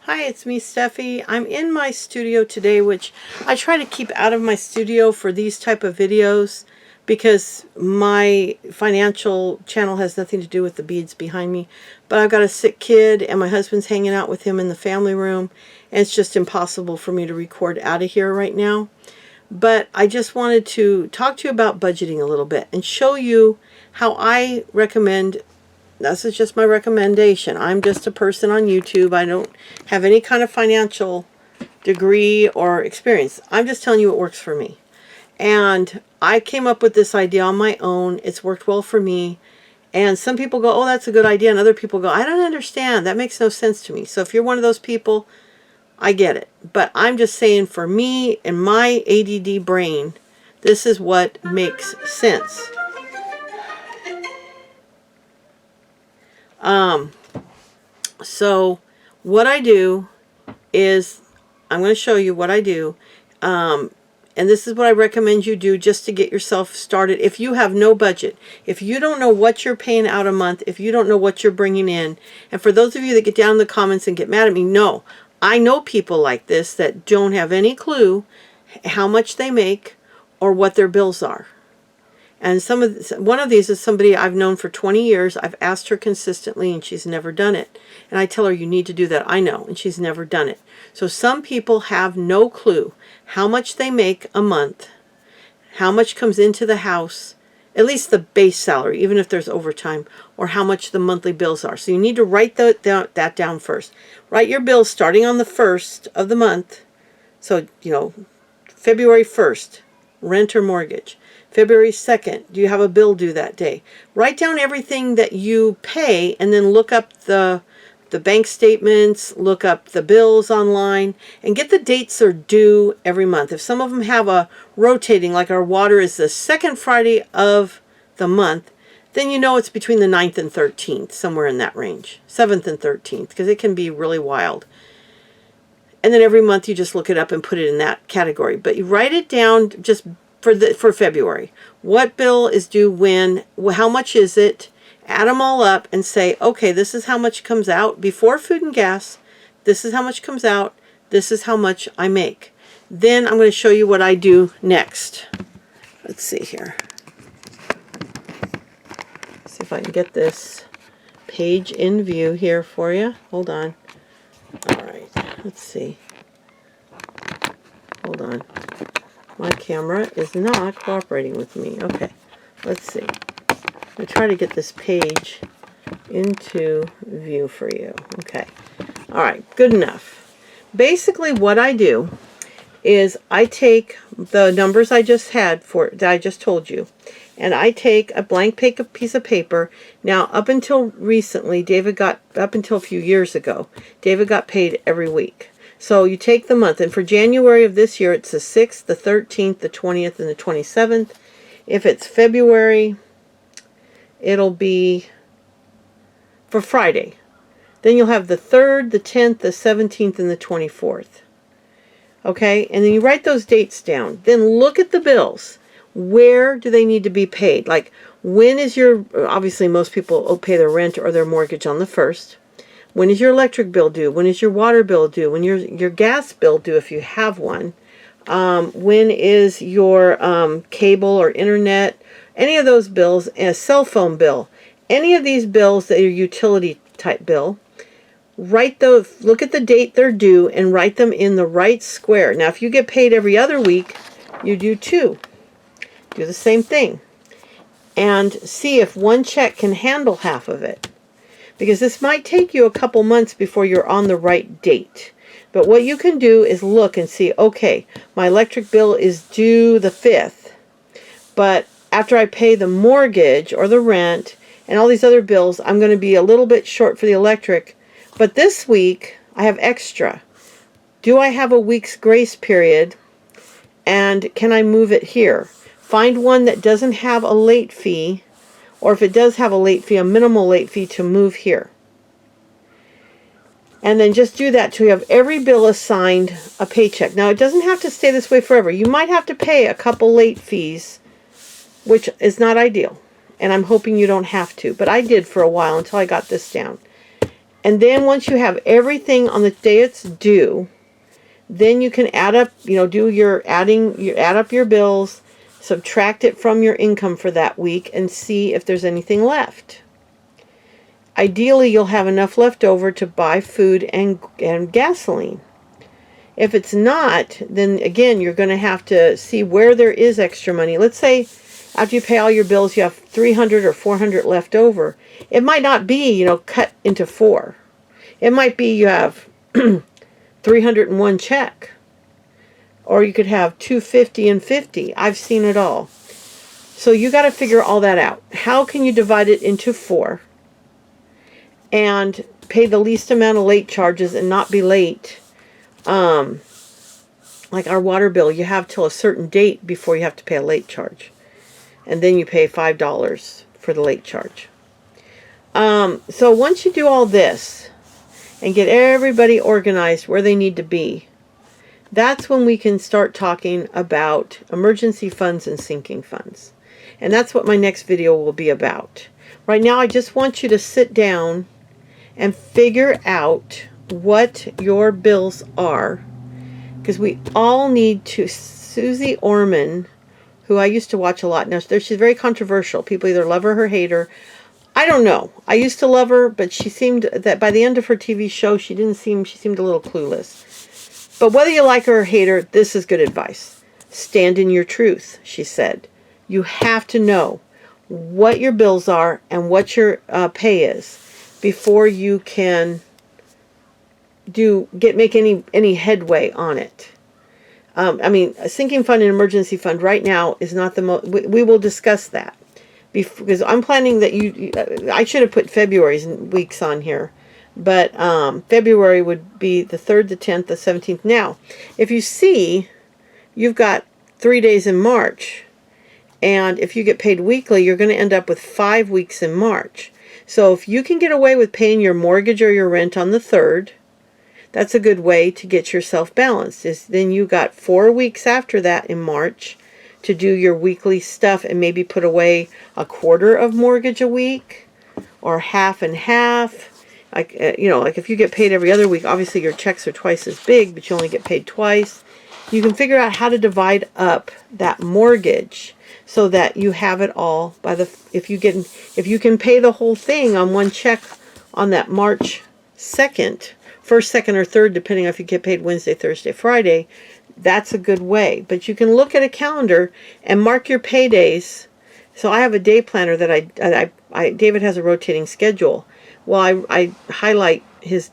Hi, it's me, Steffi. I'm in my studio today, which I try to keep out of my studio for these type of videos because my financial channel has nothing to do with the beads behind me. But I've got a sick kid and my husband's hanging out with him in the family room, and it's just impossible for me to record out of here right now. But I just wanted to talk to you about budgeting a little bit and show you how I recommend. This is just my recommendation. I'm just a person on YouTube. I don't have any kind of financial degree or experience. I'm just telling you what works for me. And I came up with this idea on my own. It's worked well for me. And some people go, oh, that's a good idea. And other people go, I don't understand. That makes no sense to me. So if you're one of those people, I get it. But I'm just saying, for me and my ADD brain, this is what makes sense. So what I do is, I'm going to show you what I do. And this is what I recommend you do just to get yourself started. If you have no budget, if you don't know what you're paying out a month, if you don't know what you're bringing in, and for those of you that get down in the comments and get mad at me, no, I know people like this that don't have any clue how much they make or what their bills are. And one of these is somebody I've known for 20 years. I've asked her consistently and she's never done it. And I tell her, you need to do that. I know. And she's never done it. So some people have no clue how much they make a month, how much comes into the house, at least the base salary, even if there's overtime, or how much the monthly bills are. So you need to write that down first. Write your bills starting on the 1st of the month. So, February 1st, rent or mortgage. February 2nd, do you have a bill due that day? Write down everything that you pay and then look up the bank statements, look up the bills online, and get the dates they're due every month. If some of them have a rotating, like our water is the second Friday of the month, then you know it's between the 9th and 13th, somewhere in that range. 7th and 13th, because it can be really wild. And then every month you just look it up and put it in that category. But you write it down just for February. What bill is due when? How much is it? Add them all up and say, okay, this is how much comes out before food and gas. This is how much comes out. This is how much I make. Then I'm going to show you what I do next. Let's see here. See if I can get this page in view here for you. Hold on. All right. Let's see. Hold on. My camera is not cooperating with me. Okay, let's see. I'm going to try to get this page into view for you. Okay. All right, good enough. Basically what I do is I take the numbers I just had that I just told you, and I take a blank piece of paper. Now, up until recently, up until a few years ago, David got paid every week. So you take the month, and for January of this year, it's the 6th, the 13th, the 20th, and the 27th. If it's February, it'll be for Friday. Then you'll have the 3rd, the 10th, the 17th, and the 24th. Okay, and then you write those dates down. Then look at the bills. Where do they need to be paid? Like, when is obviously most people pay their rent or their mortgage on the 1st. When is your electric bill due? When is your water bill due? When your gas bill due if you have one? When is your cable or internet? Any of those bills, a cell phone bill, any of these bills that are utility type bill, write those, look at the date they're due and write them in the right square. Now, if you get paid every other week, you do 2. Do the same thing. And see if one check can handle half of it. Because this might take you a couple months before you're on the right date. But what you can do is look and see, okay, my electric bill is due the 5th. But after I pay the mortgage or the rent and all these other bills, I'm going to be a little bit short for the electric. But this week, I have extra. Do I have a week's grace period? And can I move it here? Find one that doesn't have a late fee. Or if it does have a late fee, a minimal late fee, to move here. And then just do that till you have every bill assigned a paycheck. Now, it doesn't have to stay this way forever. You might have to pay a couple late fees, which is not ideal. And I'm hoping you don't have to. But I did for a while until I got this down. And then once you have everything on the day it's due, then you can add up, do your adding, you add up your bills, subtract it from your income for that week, and see if there's anything left. Ideally, you'll have enough left over to buy food and gasoline. If it's not, then again, you're going to have to see where there is extra money. Let's say after you pay all your bills, you have 300 or 400 left over. It might not be, cut into 4. It might be you have 301 check. Or you could have 250 and 50. I've seen it all. So you got to figure all that out. How can you divide it into 4 and pay the least amount of late charges and not be late? Like our water bill, you have till a certain date before you have to pay a late charge. And then you pay $5 for the late charge. So once you do all this and get everybody organized where they need to be, that's when we can start talking about emergency funds and sinking funds. And that's what my next video will be about. Right now, I just want you to sit down and figure out what your bills are, because we all need to. Susie Orman, who I used to watch a lot, now she's very controversial. People either love her or hate her. I don't know. I used to love her, but she seemed that by the end of her TV show, she seemed a little clueless. But whether you like her or hate her, this is good advice. Stand in your truth, she said. You have to know what your bills are and what your pay is before you can make any headway on it. I mean, a sinking fund and emergency fund right now is not the most. We will discuss that because I'm planning that I should have put February's weeks on here. But February would be the 3rd, the 10th, the 17th. Now, if you see, you've got 3 days in March. And if you get paid weekly, you're going to end up with 5 weeks in March. So if you can get away with paying your mortgage or your rent on the 3rd, that's a good way to get yourself balanced. Then you got 4 weeks after that in March to do your weekly stuff and maybe put away a quarter of mortgage a week or half and half. Like, like if you get paid every other week, obviously your checks are twice as big, but you only get paid twice. You can figure out how to divide up that mortgage so that you have it all by if you can pay the whole thing on one check on that March 2nd, 1st, 2nd, or 3rd, depending on if you get paid Wednesday, Thursday, Friday, that's a good way. But you can look at a calendar and mark your paydays. So I have a day planner that David has a rotating schedule. Well, I highlight his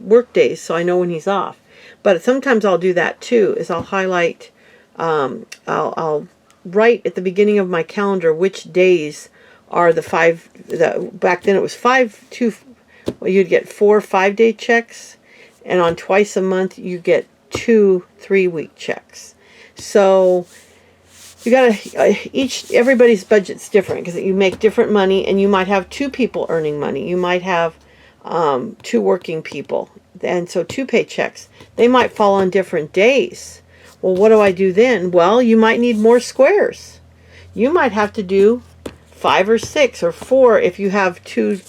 work days so I know when he's off. But sometimes I'll do that too. Is I'll highlight, I'll write at the beginning of my calendar which days are back then it was 5, you'd get 4 5-day checks, and on twice a month you get 2 3-week checks. So you gotta everybody's budget's different because you make different money, and you might have 2 people earning money. You might have 2 working people, and so 2 paychecks. They might fall on different days. Well, what do I do then? Well, you might need more squares. You might have to do 5 or 6 or 4. If you have two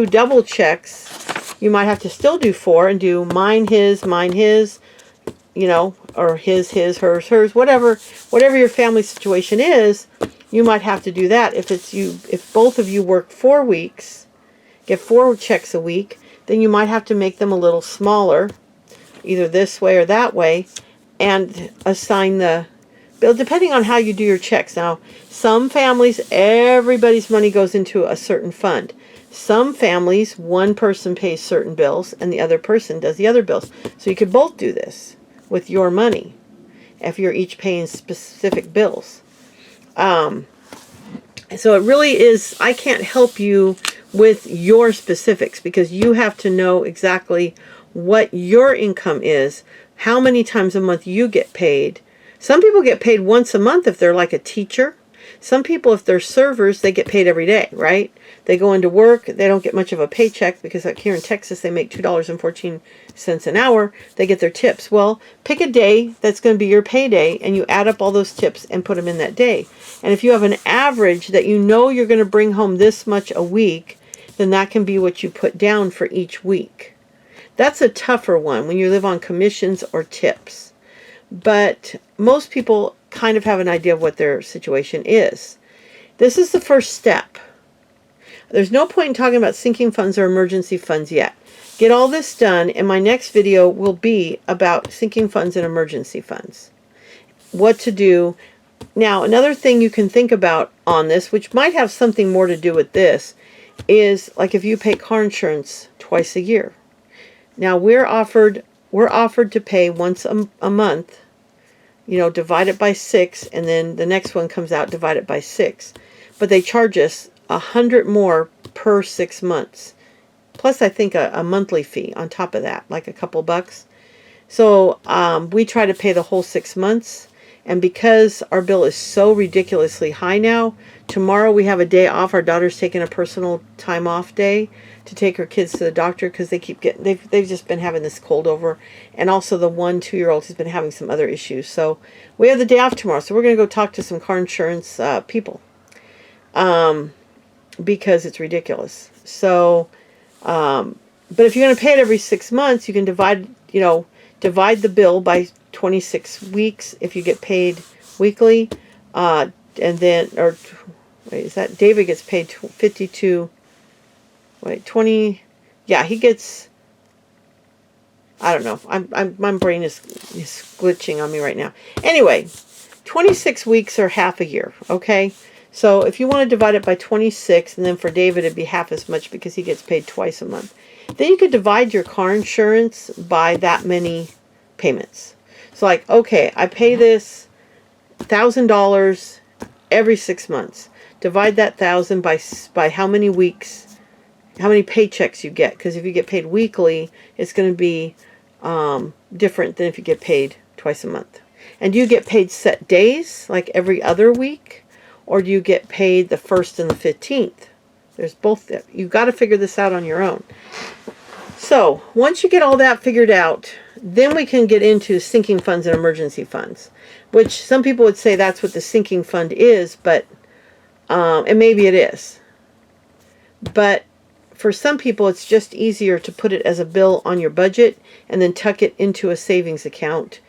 double checks, you might have to still do 4 and do mine, his, or his, hers, hers, whatever your family situation is. You might have to do that. If both of you work 4 weeks, get 4 checks a week, then you might have to make them a little smaller, either this way or that way, and assign the bill, depending on how you do your checks. Now, some families, everybody's money goes into a certain fund. Some families, one person pays certain bills and the other person does the other bills. So you could both do this with your money if you're each paying specific bills. So it really is, I can't help you with your specifics because you have to know exactly what your income is, how many times a month you get paid. Some people get paid once a month if they're like a teacher. Some people, if they're servers, they get paid every day, right? They go into work, they don't get much of a paycheck because like here in Texas they make $2.14 an hour. They get their tips. Well, pick a day that's going to be your payday and you add up all those tips and put them in that day. And if you have an average that you know you're going to bring home this much a week, then that can be what you put down for each week. That's a tougher one when you live on commissions or tips. But most people kind of have an idea of what their situation is. This is the first step. There's no point in talking about sinking funds or emergency funds yet. Get all this done, and my next video will be about sinking funds and emergency funds. What to do. Now, another thing you can think about on this, which might have something more to do with this, is like if you pay car insurance twice a year. Now, we're offered to pay once a month, you know, divide it by 6, and then the next one comes out, divide it by 6. But they charge us $100 more per 6 months. Plus, I think a monthly fee on top of that, like a couple bucks. So we try to pay the whole 6 months. And because our bill is so ridiculously high now, tomorrow we have a day off. Our daughter's taking a personal time off day to take her kids to the doctor because they've just been having this cold over. And also the 1-2-year-old has been having some other issues. So we have the day off tomorrow. So we're going to go talk to some car insurance people because it's ridiculous. So, but if you're going to pay it every 6 months, you can divide the bill by 26 weeks if you get paid weekly, and then, or wait, is that David gets paid 52? Wait, 20? Yeah, he gets. I don't know. My brain is glitching on me right now. Anyway, 26 weeks or half a year. Okay, so if you want to divide it by 26, and then for David it'd be half as much because he gets paid twice a month. Then you could divide your car insurance by that many payments. So like, okay, I pay this $1,000 every 6 months. Divide that 1,000 by how many weeks, how many paychecks you get. Because if you get paid weekly, it's going to be different than if you get paid twice a month. And do you get paid set days, like every other week? Or do you get paid the 1st and the 15th? There's both. You've got to figure this out on your own. So once you get all that figured out, then we can get into sinking funds and emergency funds, which some people would say that's what the sinking fund is, but and maybe it is. But for some people, it's just easier to put it as a bill on your budget and then tuck it into a savings account.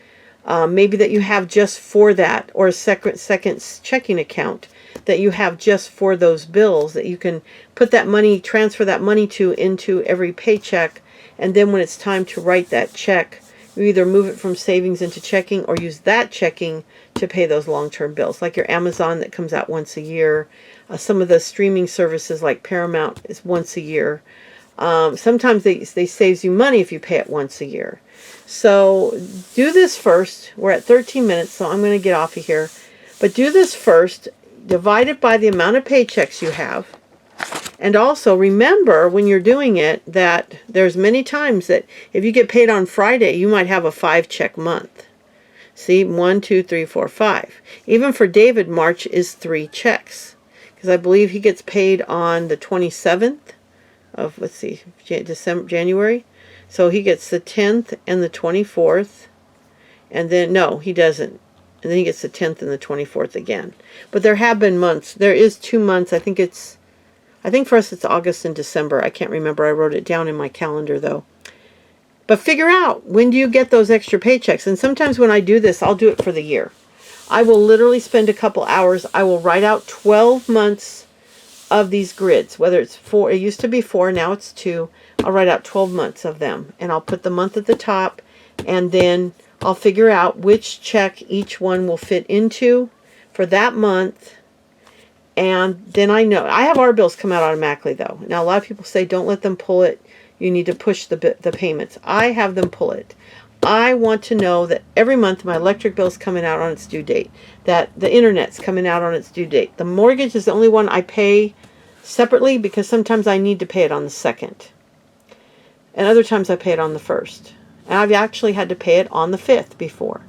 Maybe that you have just for that, or a second checking account that you have just for those bills that you can put that money, transfer that money into every paycheck. And then when it's time to write that check, you either move it from savings into checking or use that checking to pay those long-term bills, like your Amazon that comes out once a year. Some of the streaming services like Paramount is once a year. Sometimes they saves you money if you pay it once a year. So do this first. We're at 13 minutes, so I'm going to get off of here. But do this first. Divide it by the amount of paychecks you have. And also remember when you're doing it that there's many times that if you get paid on Friday, you might have a 5-check month. See, 1, 2, 3, 4, 5. Even for David, March is 3 checks. Because I believe he gets paid on the 27th of, let's see, January. So he gets the 10th and the 24th. And then, no, he doesn't. And then he gets the 10th and the 24th again. But there have been months. There is 2 months. I think for us it's August and December. I can't remember. I wrote it down in my calendar though. But figure out, when do you get those extra paychecks? And sometimes when I do this, I'll do it for the year. I will literally spend a couple hours. I will write out 12 months of these grids, whether it's 4, it used to be 4, now it's 2. I'll write out 12 months of them. And I'll put the month at the top. And then I'll figure out which check each one will fit into for that month. And then I know. I have our bills come out automatically, though. Now, a lot of people say, don't let them pull it. You need to push the payments. I have them pull it. I want to know that every month my electric bill's coming out on its due date. That the internet's coming out on its due date. The mortgage is the only one I pay separately because sometimes I need to pay it on the 2nd. And other times I pay it on the 1st. And I've actually had to pay it on the 5th before.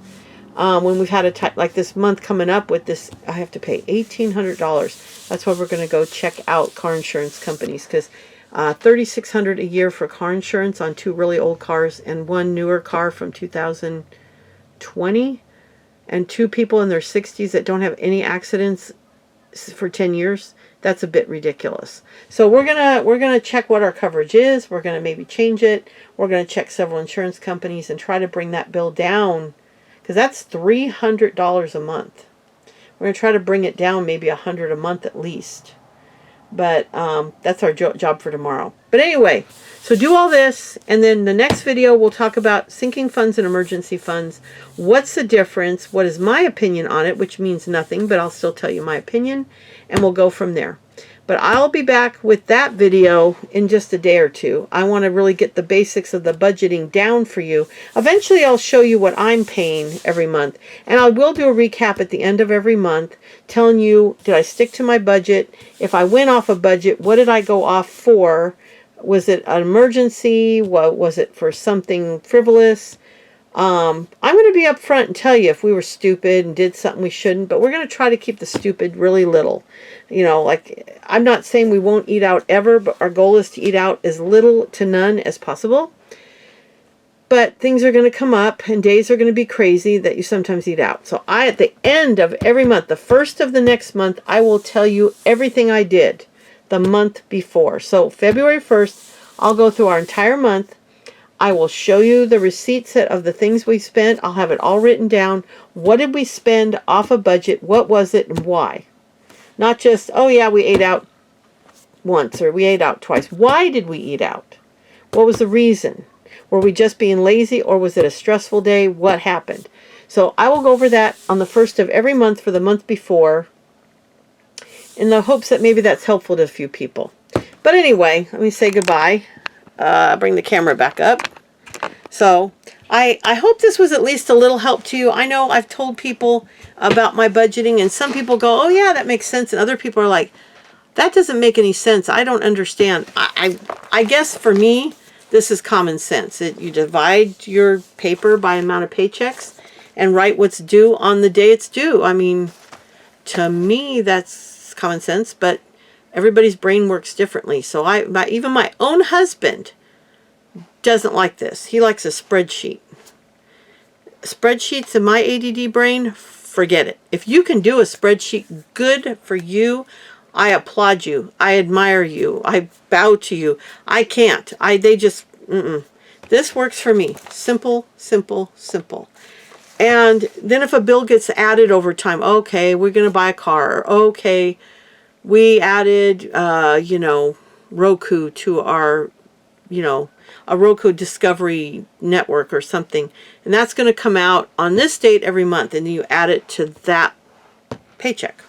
When we've had like this month coming up with this, I have to pay $1,800. That's why we're going to go check out car insurance companies, because $3,600 a year for car insurance on 2 really old cars and 1 newer car from 2020, and 2 people in their 60s that don't have any accidents. for 10 years, that's a bit ridiculous. So we're gonna check what our coverage is. We're gonna maybe change it. We're gonna check several insurance companies and try to bring that bill down, because that's $300 a month. We're gonna try to bring it down maybe $100 a month at least. But that's our job for tomorrow. But anyway, so do all this, and then the next video we'll talk about sinking funds and emergency funds. What's the difference? What is my opinion on it, which means nothing, but I'll still tell you my opinion, and we'll go from there. But I'll be back with that video in just a day or two. I want to really get the basics of the budgeting down for you. Eventually, I'll show you what I'm paying every month. And I will do a recap at the end of every month, telling you, did I stick to my budget? If I went off a budget, what did I go off for? Was it an emergency? What was it for something frivolous? I'm going to be upfront and tell you if we were stupid and did something we shouldn't, but we're going to try to keep the stupid really little. You know, like, I'm not saying we won't eat out ever, but our goal is to eat out as little to none as possible. But things are going to come up and days are going to be crazy that you sometimes eat out. So at the end of every month, the first of the next month, I will tell you everything I did the month before. So February 1st, I'll go through our entire month. I will show you the receipts of the things we spent. I'll have it all written down. What did we spend off a budget? What was it and why? Not just, oh yeah, we ate out once or we ate out twice. Why did we eat out? What was the reason? Were we just being lazy, or was it a stressful day? What happened? So I will go over that on the first of every month for the month before, in the hopes that maybe that's helpful to a few people. But anyway, let me say goodbye. Bring the camera back up. So I hope this was at least a little help to you. I know I've told people about my budgeting, and some people go, oh yeah, that makes sense. And other people are like, that doesn't make any sense. I don't understand. I guess for me, this is common sense. You divide your paper by amount of paychecks and write what's due on the day it's due. I mean, to me, that's common sense, but everybody's brain works differently. So even my own husband doesn't like this. He likes a spreadsheet. Spreadsheets in my ADD brain, forget it. If you can do a spreadsheet, good for you. I applaud you. I admire you. I bow to you. I can't. This works for me. Simple, simple, simple. And then if a bill gets added over time, okay, we're going to buy a car. Okay, we added, Roku to our, a Roku Discovery network or something. And that's going to come out on this date every month. And you add it to that paycheck.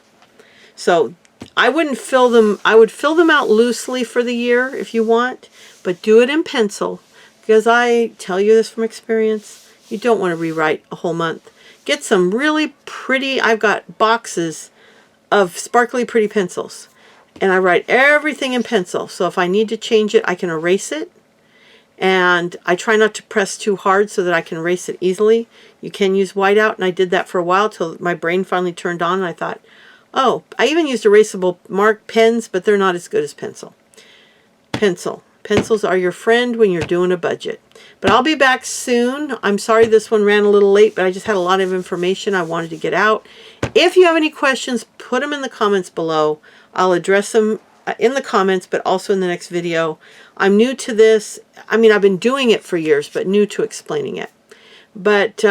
So I wouldn't fill them. I would fill them out loosely for the year if you want. But do it in pencil. Because I tell you this from experience. You don't want to rewrite a whole month. Get some really pretty, I've got boxes of sparkly pretty pencils. And I write everything in pencil. So if I need to change it, I can erase it. And I try not to press too hard so that I can erase it easily. You can use whiteout, and I did that for a while till my brain finally turned on, and I thought, oh, I even used erasable mark pens, but they're not as good as pencil. Pencils are your friend when you're doing a budget. But I'll be back soon. I'm sorry this one ran a little late, but I just had a lot of information I wanted to get out. If you have any questions, put them in the comments below. I'll address them in the comments, but also in the next video. I'm new to this. I mean, I've been doing it for years, but new to explaining it. But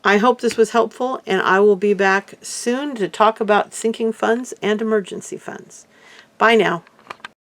I hope this was helpful, and I will be back soon to talk about sinking funds and emergency funds. Bye now.